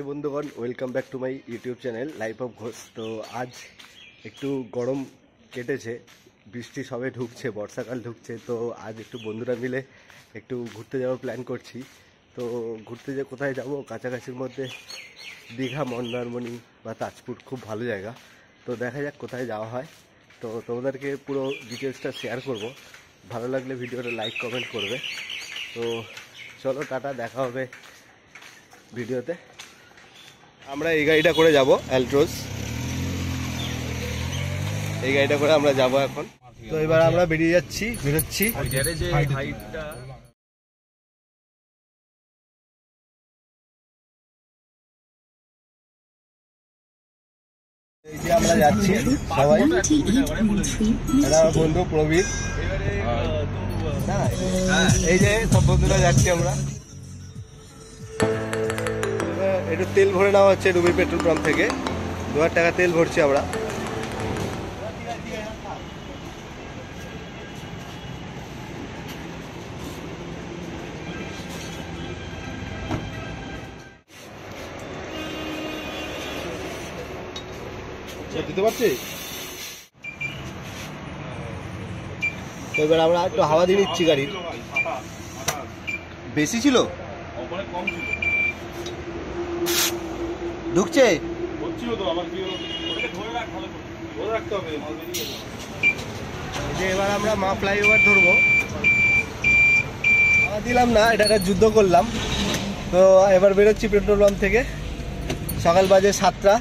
High बंधुगण welcome back to my YouTube channel life of Ghosh. तो आज একটু গরম কেটেছে, বৃষ্টি সবে ঢুকছে, বর্ষাকাল ঢুকছে। তো আজ একটু বন্ধুরা মিলে একটু ঘুরতে যাওয়ার প্ল্যান করছি। তো ঘুরতে যে কোথায় যাব, কাছাকাছির মধ্যে দীঘা, মন্দারমণি বা তাজপুর খুব ভালো জায়গা। তো দেখা যাক কোথায় যাওয়া হয়। তো তোমাদেরকে পুরো ডিটেলসটা শেয়ার করব, ভালো লাগলে ভিডিওটা লাইক কমেন্ট করবে। তো চলো টাটা, দেখা হবে ভিডিওতে। আমরা এই গাড়িটা করে যাব, অ্যালট্রোজ, এই গাড়িটা করে আমরা যাব এখন। তো এবার আমরা বেরোচ্ছি। এই যে আমরা যাচ্ছি সবাই, এটা আমার বন্ধু প্রবীর, এই যে সব বন্ধুরা যাচ্ছি আমরা। একটু তেল ভরে নেওয়া হচ্ছে রুবি পেট্রোল পাম্প থেকে, 2000 টাকা তেল ভরছি আমরা। দিতে পারছি। তো এবার আমরা একটু হাওয়া দিয়ে নিচ্ছি গাড়ির। বেশি ছিল, ঢুকছে এবার আমরা মা ফ্লাইওভার ধরবো। দিলাম না, এটা একটা যুদ্ধ করলাম। তো এবার বেরোচ্ছি পেট্রোল পাম্প থেকে, সকাল বাজে 7টা।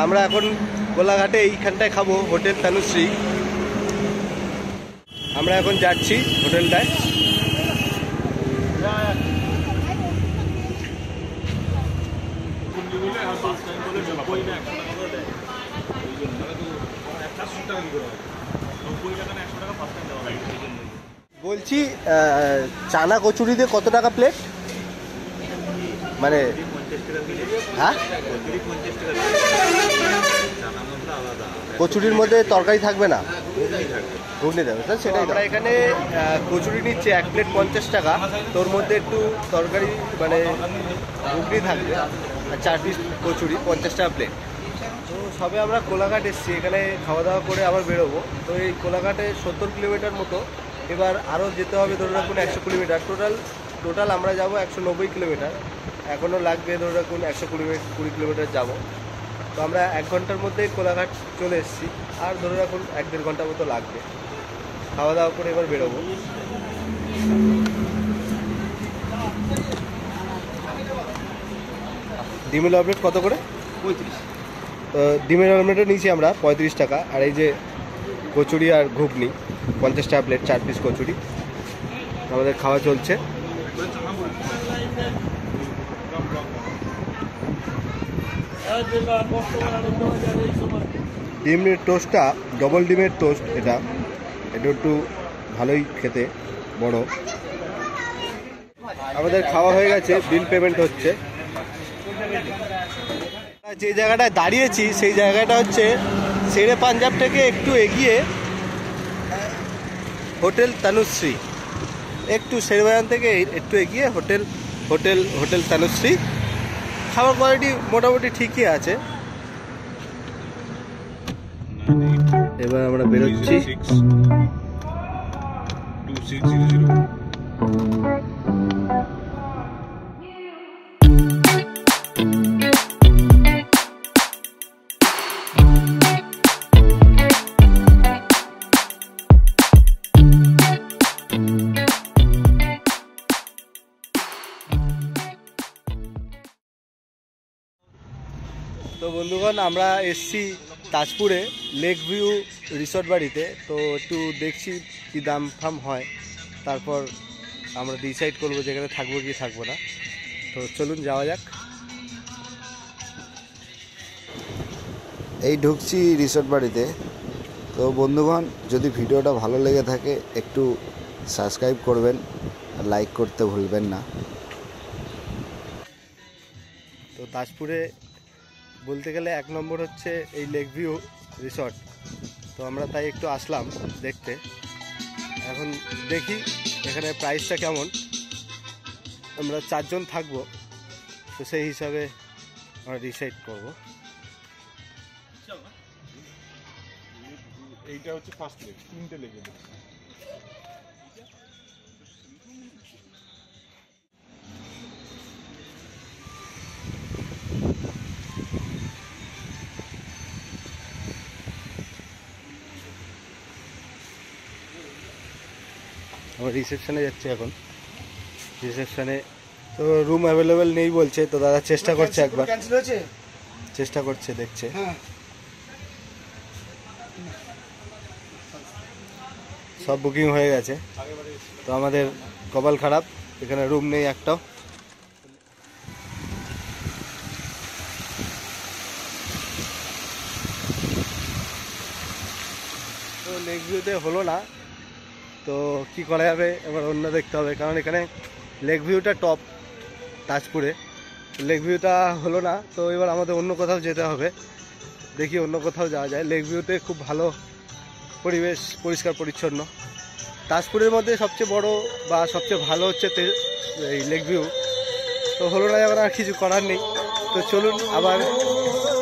আমরা এখন গোলাঘাটে এইখানটায় খাবো, হোটেল তানুশ্রী। আমরা এখন যাচ্ছি হোটেলটায়। বলছি চানা কচুরিতে কত টাকা প্লেট? মানে হ্যাঁ, কচুরির মধ্যে তরকারি থাকবে না, ঘুগনি দেবে স্যার, সেটাই। আমরা এখানে কচুরি নিচ্ছি 1 প্লেট 50 টাকা। তোর মধ্যে একটু তরকারি মানে ঘুগনি থাকবে, আর 4 পিস কচুরি 50 টাকা প্লেট। তো সবে আমরা কোলাঘাট এসেছি, এখানে খাওয়া দাওয়া করে আবার বেরোবো। তো এই কোলাঘাটে 70 কিলোমিটার মতো, এবার আরও যেতে হবে ধরে রাখুন 100 কিলোমিটার। টোটাল আমরা যাব 190 কিলোমিটার, এখনও লাগবে ধরে রাখুন 120 কিলোমিটার যাব। তো আমরা 1 ঘন্টার মধ্যে কোলাঘাট চলে এসেছি, আর ধরে রাখুন 1-1.5 ঘন্টার মতো লাগবে। খাওয়া দাওয়া করে এবার বেরোবো। ডিমের অমলেট কত করে? 35। ডিমের অমলেটও নিয়েছি আমরা 35 টাকা। আর এই যে কচুরি আর ঘুগনি 50 টাকা প্লেট, 4 পিস কচুরি আমাদের খাওয়া চলছে। ডিমের টোস্টটা ডবল ডিমের টোস্ট, এটা একটু ভালোই খেতে, বড়। আমাদের খাওয়া হয়ে গেছে, বিল পেমেন্ট হচ্ছে। যে জায়গাটায় দাঁড়িয়েছি সেই জায়গাটা হচ্ছে শেরে পাঞ্জাব থেকে একটু এগিয়ে হোটেল তনুশ্রী, একটু শেরবাজার থেকে একটু এগিয়ে হোটেল তনুশ্রী। খাবার কোয়ালিটি মোটামুটি ঠিকই আছে। এবার আমরা বেরোচ্ছি। তো বন্ধুগণ, আমরা এসছি তাজপুরে লেক ভিউ রিসর্ট বাড়িতে। তো একটু দেখছি কি দাম ফাম হয়, তারপর আমরা ডিসাইড করবো যেখানে থাকবো কি থাকবো না। তো চলুন যাওয়া যাক। এই ঢুকছি রিসর্ট বাড়িতে। তো বন্ধুগণ, যদি ভিডিওটা ভালো লেগে থাকে একটু সাবস্ক্রাইব করবেন, লাইক করতে ভুলবেন না। তো তাজপুরে বলতে গেলে 1 নম্বর হচ্ছে এই লেক ভিউ রিসর্ট। তো আমরা তাই একটু আসলাম দেখতে। এখন দেখি এখানে প্রাইসটা কেমন। আমরা 4 জন থাকবো, তো সেই হিসাবে আমরা ডিসাইড করব। এইটা হচ্ছে ফার্স্ট লেগ, 3টে লেগে আমরা রিসেপশনে যাচ্ছি এখন। রিসেপশনে তো রুম অ্যাভেলেবেল নেই বলছে, তো দাদা চেষ্টা করছে, একবার চেষ্টা করছে, দেখছে। সব বুকিং হয়ে গেছে, তো আমাদের কপাল খারাপ, এখানে রুম নেই একটাও। তো লেক ভিউতে হলো না, তো কি করা যাবে, এবার অন্য দেখতে হবে। কারণ এখানে লেক ভিউটা টপ তাজপুরে, লেক ভিউটা হলো না, তো এবার আমাদের অন্য কোথাও যেতে হবে। দেখি অন্য কোথাও যাওয়া যায়। লেক ভিউতে খুব ভালো পরিবেশ, পরিষ্কার পরিচ্ছন্ন। তাজপুরের মধ্যে সবচেয়ে বড় বা সবচেয়ে ভালো হচ্ছে এই লেক ভিউ। তো হলো না, এবার আর কিছু করার নেই। তো চলুন আবার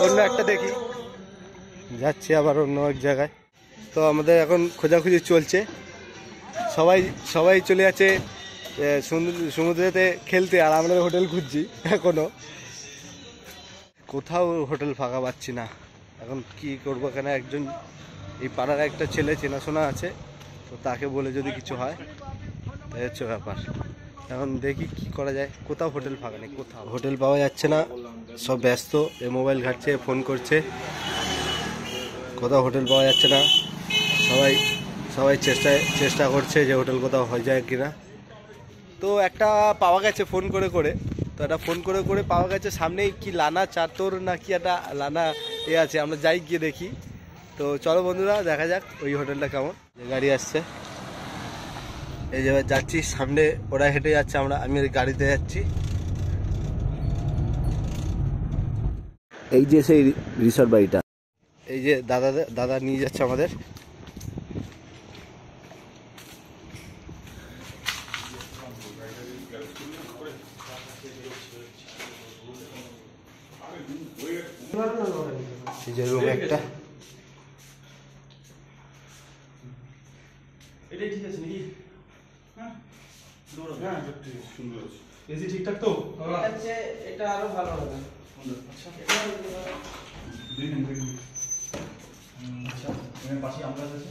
অন্য একটা দেখি, যাচ্ছি আবার অন্য এক জায়গায়। তো আমাদের এখন খোঁজাখুঁজি চলছে, সবাই চলে যাচ্ছে সমুদ্রেতে খেলতে, আর আমরা হোটেল খুঁজছি। এখনো কোথাও হোটেল ফাঁকা পাচ্ছি না। এখন কি করবো, এখানে একজন এই পাড়ার একটা ছেলে চেনাশোনা আছে, তো তাকে বলে যদি কিছু হয়, তাই হচ্ছে ব্যাপার। এখন দেখি কি করা যায়। কোথাও হোটেল ফাঁকা নেই, কোথাও হোটেল পাওয়া যাচ্ছে না, সব ব্যস্ত, এ মোবাইল ঘাটছে, ফোন করছে, কোথাও হোটেল পাওয়া যাচ্ছে না। সবাই চেষ্টা করছে যে হোটেল কোথাও হয়ে যায় কিনা। তো একটা পাওয়া গেছে ফোন করে, তো একটা ফোন করে পাওয়া গেছে সামনেই, কি লানা চাতর না কি একটা লানা আছে। আমরা যাই গিয়ে দেখি। তো চলো বন্ধুরা, দেখা যাক ওই হোটেলটা কেমন। যে গাড়ি আসছে, এই যে যাচ্ছি সামনে, ওরা হেঁটে যাচ্ছে, আমি গাড়িতে যাচ্ছি। এই যে সেই রিসর্ট বাড়িটা, এই যে দাদা নিয়ে যাচ্ছে আমাদের। এই যে রুম একটা, এটাই ঠিক আছে নাকি? হ্যাঁ, সুন্দর আছে। এসি ঠিকঠাক তো? এটা আরো ভালো হবে। আচ্ছা, দেখুন। আচ্ছা, এর পাশে আমরা আছে।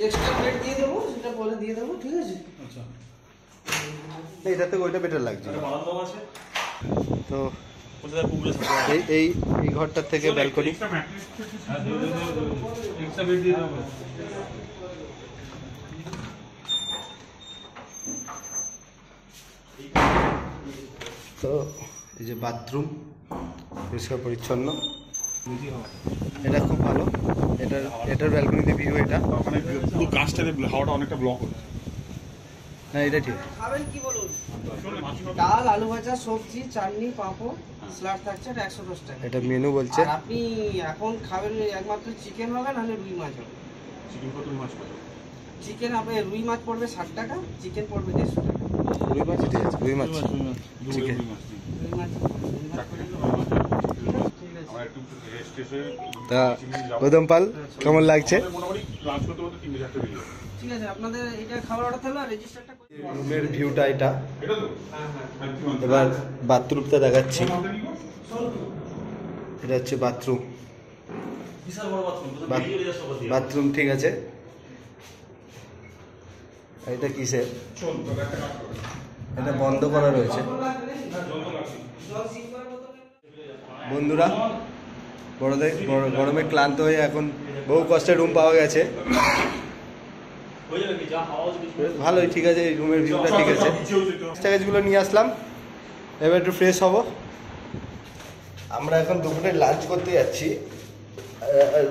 এক্সট্রা প্লেট দিয়ে দেবো, সেটা পরে দিয়ে দেবো, ঠিক আছে? আচ্ছা, এটা থেকে ওইটা বেটার লাগছে। বারান্দাও আছে। তো কোথায় পুকুরে আছে? এই ঘরটার থেকে ব্যালকনি। এক্সট্রা বেড দিয়ে দেবো। তো এই যে বাথরুম, পরিষ্কার পরিচ্ছন্ন। এটা খুব ভালো, এটার ব্যালকনিতে ভিউ। এটা ওখানে পুরো গাছটাতে হাওয়াটা অনেকটা ব্লক হচ্ছে। না এটা ঠিক। খাবেন কি বলুন? ডাল, আলু ভাজা, সবজি, চাটনি, পাঁপড়, স্যালাড থাকছে, এটা 110 টাকা। এটা মেনু বলছে। আর আপনি এখন খাবেন একমাত্র চিকেন হবে, নাহলে রুই মাছ হবে। চিকেন কত, মাছ কত? চিকেন আপনি রুই মাছ পড়বে 60 টাকা, চিকেন পড়বে 150 টাকা। রুই মাছ ঠিক আছে, রুই মাছ চিকেন। রুই মাছ আমরা একটু রেস্ট এসে তা গৌতম পাল কেমন লাগছে? মোটামুটি লাঞ্চ করতে করতে 3-4টা বেজে যাবে। ঠিক আছে, আপনাদের এটা খাবার অর্ডার তাহলে রেজিস্টারটা করে দিন। রুমের ভিউটা এটা। এটা তো হ্যাঁ হ্যাঁ। এবার বাথরুমটা দেখাচ্ছি। এটা হচ্ছে বাথরুম। বাথরুম ঠিক আছে। এটা কিসের? এটা বন্ধ করা রয়েছে। বন্ধুরা, গরমে ক্লান্ত হয়ে এখন বহু কষ্টে রুম পাওয়া গেছে। ভালোই, ঠিক আছে, এই রুমের ভিউটা ঠিক আছে। স্ট্যাগেজগুলো নিয়ে আসলাম, এবার একটু ফ্রেশ হব। আমরা এখন দুপুরে লাঞ্চ করতে যাচ্ছি,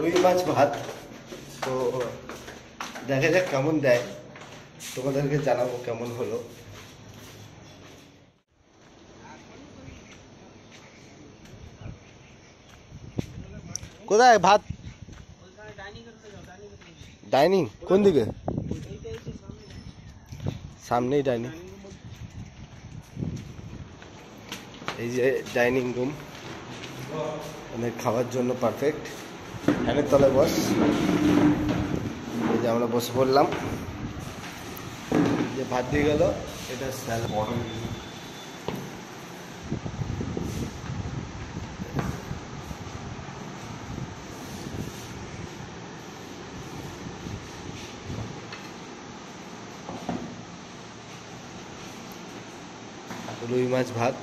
রুই মাছ ভাত। তো দেখা যাক কেমন দেয়, তোমাদেরকে জানাবো কেমন হলো। কোথায় ভাত? ডাইনিং কোন দিকে? সামনেই ডাইনিং। এই যে ডাইনিং রুম, মানে খাওয়ার জন্য পারফেক্ট। ফ্যানের তলায় বস। এই যে আমরা বসে পড়লাম, যে ভাত দিয়ে গেল, এটা স্যালাড। রুই মাছ ভাত,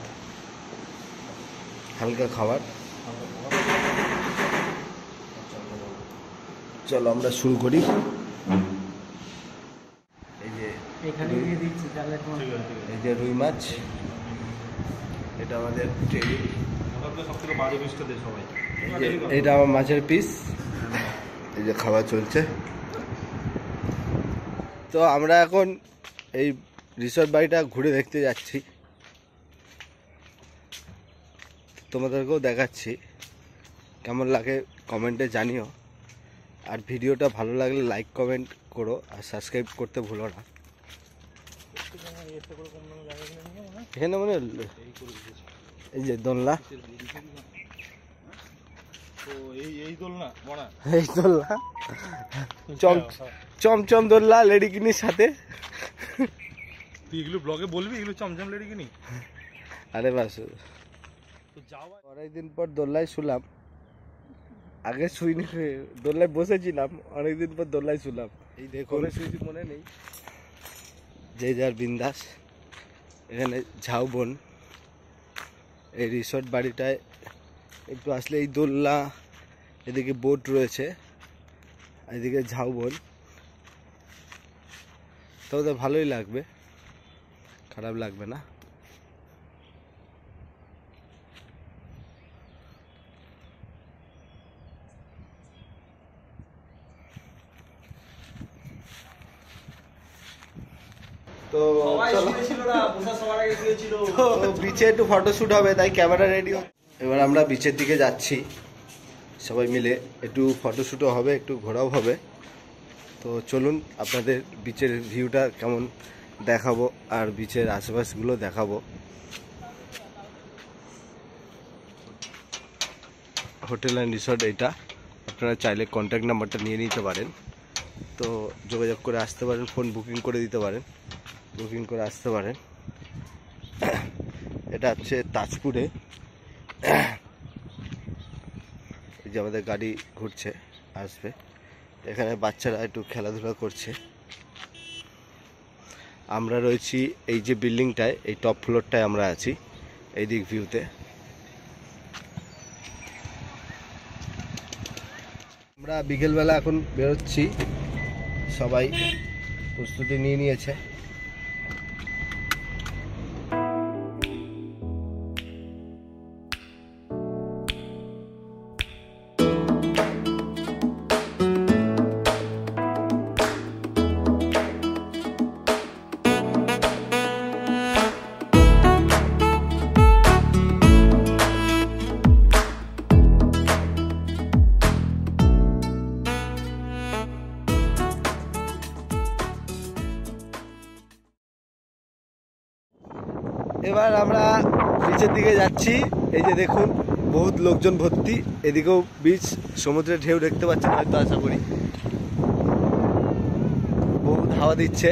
হালকা খাবার। চলো আমরা শুরু করি। এই যে এখানে দিয়ে দিচ্ছি তাহলে তোমার। এই যে রুই মাছ, এটা আমাদের টেবিল। সবথেকে বাজে পিসটা দে সবাই। এটা আমার মাছের পিস। এই যে খাওয়া চলছে। তো আমরা এখন এই রিসর্ট বাড়িটা ঘুরে দেখতে যাচ্ছি, তোমাদেরকেও দেখাচ্ছি। কেমন লাগে কমেন্টে জানিও, আর ভিডিওটা ভালো লাগলে লাইক কমেন্ট করো, আর সাবস্ক্রাইব করতে ভুলো না। এখানে মানে এই যে দোলনা, এই দোলনা বড়া, এই দোলনা চমচম দোলনা লেডিকিনির সাথে। তুই এগুলো ব্লগে বলবি, এগুলো চমচম লেডি কিনি? আরে বাস, তো যাওয়া অনেকদিন পর দোলনায় শুলাম। আগে শুইনি, দোলনায় বসেছিলাম, অনেকদিন পর দোলনায় শুলাম। এই দেখুন, শুয়েছি মনে নেই। যে যার বিন্দাস। এখানে ঝাউবন, এই রিসর্ট বাড়িটায় একটু আসলে এই দোলনা, এদিকে বোট রয়েছে, এদিকে ঝাউবন। তবে তো ভালোই লাগবে, খারাপ লাগবে না। তো বিচে একটু ফটোশুট হবে, তাই ক্যামেরা রেডি। এবার আমরা বিচের দিকে যাচ্ছি সবাই মিলে, একটু ফটোশ্যুটও হবে, একটু ঘোরাও হবে। তো চলুন আপনাদের বিচের ভিউটা কেমন দেখাবো, আর বিচের আশেপাশগুলো দেখাবো। হোটেল অ্যান্ড রিসর্ট এইটা, আপনারা চাইলে কন্ট্যাক্ট নাম্বারটা নিয়ে নিতে পারেন। তো যোগাযোগ করে আসতে পারেন, ফোন বুকিং করে দিতে পারেন, বুকিং করে আসতে পারেন। এটা হচ্ছে তাজপুরে। এই যে আমাদের গাড়ি ঘুরছে, আসবে। এখানে বাচ্চারা একটু খেলাধুলা করছে। আমরা রয়েছি এই যে বিল্ডিংটায়, এই টপ ফ্লোরটায় আমরা আছি, এই দিক ভিউতে। আমরা বিকেলবেলা এখন বেরোচ্ছি, সবাই প্রস্তুতি নিয়ে নিয়েছে। এবার আমরা বিচের দিকে যাচ্ছি। এই যে দেখুন বহুত লোকজন ভর্তি, এদিকেও বিচ, সমুদ্রের ঢেউ দেখতে পাচ্ছেন হয়তো, আশা করি বহুত হাওয়া দিচ্ছে।